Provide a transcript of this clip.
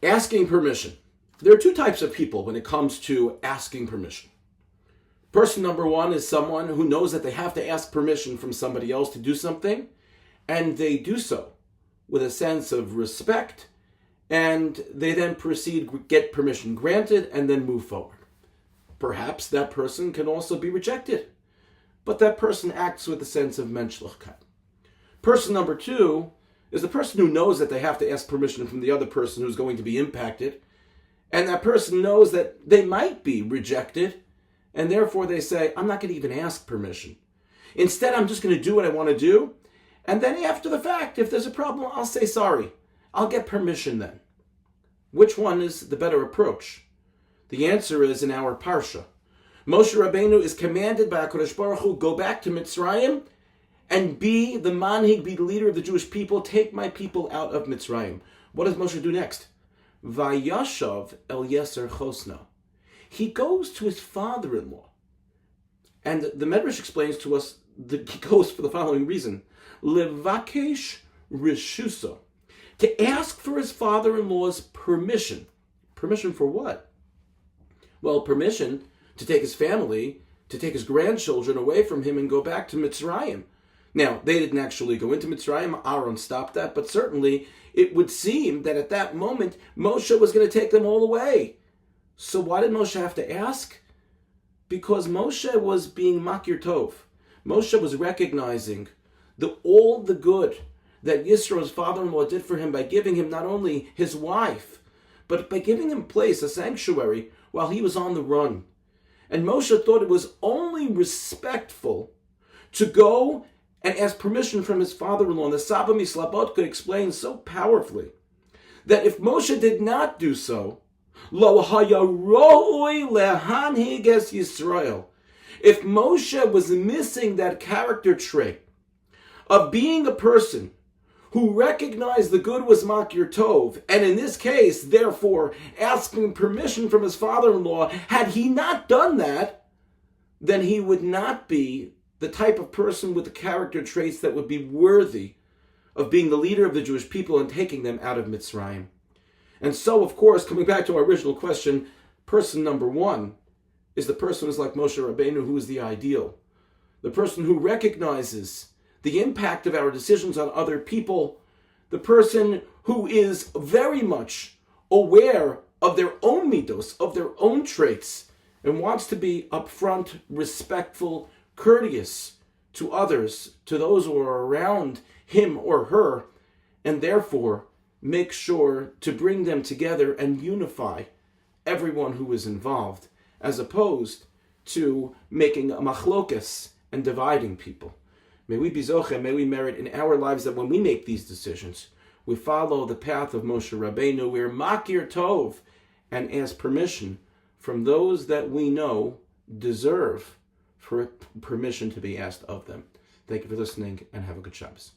Asking permission. There are two types of people when it comes to asking permission. Person number one is someone who knows that they have to ask permission from somebody else to do something, and they do so with a sense of respect, and they then proceed, get permission granted, and then move forward. Perhaps that person can also be rejected, but that person acts with a sense of menschlichkeit. Person number two is the person who knows that they have to ask permission from the other person who's going to be impacted, and that person knows that they might be rejected, and therefore they say, I'm not going to even ask permission. Instead, I'm just going to do what I want to do, and then after the fact, if there's a problem, I'll say sorry. I'll get permission then. Which one is the better approach? The answer is in our Parsha. Moshe Rabbeinu is commanded by HaKadosh Baruch Hu, go back to Mitzrayim and be the manhig, be the leader of the Jewish people, take my people out of Mitzrayim. What does Moshe do next? Vayashav el Yeser Chosna. He goes to his father-in-law. And the Medrash explains to us that he goes for the following reason. Levakesh Rishusa. To ask for his father-in-law's permission. Permission for what? Well, permission to take his family, to take his grandchildren away from him and go back to Mitzrayim. Now, they didn't actually go into Mitzrayim. Aaron stopped that, but certainly it would seem that at that moment, Moshe was going to take them all away. So why did Moshe have to ask? Because Moshe was being makir tov. Moshe was recognizing all the good that Yisro's father-in-law did for him by giving him not only his wife, but by giving him place, a sanctuary, while he was on the run. And Moshe thought it was only respectful to go and ask permission from his father-in-law. And the Saba Mislabotka explains so powerfully that if Moshe did not do so, Lo hayaroi lehanhig es Yisrael. If Moshe was missing that character trait of being a person who recognized the good was makir tov, and in this case, therefore, asking permission from his father-in-law, had he not done that, then he would not be the type of person with the character traits that would be worthy of being the leader of the Jewish people and taking them out of Mitzrayim. And so, of course, coming back to our original question, person number one is the person who's like Moshe Rabbeinu, who is the ideal. The person who recognizes the impact of our decisions on other people. The person who is very much aware of their own midos, of their own traits, and wants to be upfront, respectful, courteous to others, to those who are around him or her, and therefore make sure to bring them together and unify everyone who is involved, as opposed to making a machlokas and dividing people. May we be zoche, may we merit in our lives that when we make these decisions, we follow the path of Moshe Rabbeinu, we're makir tov, and ask permission from those that we know deserve for permission to be asked of them. Thank you for listening, and have a good Shabbos.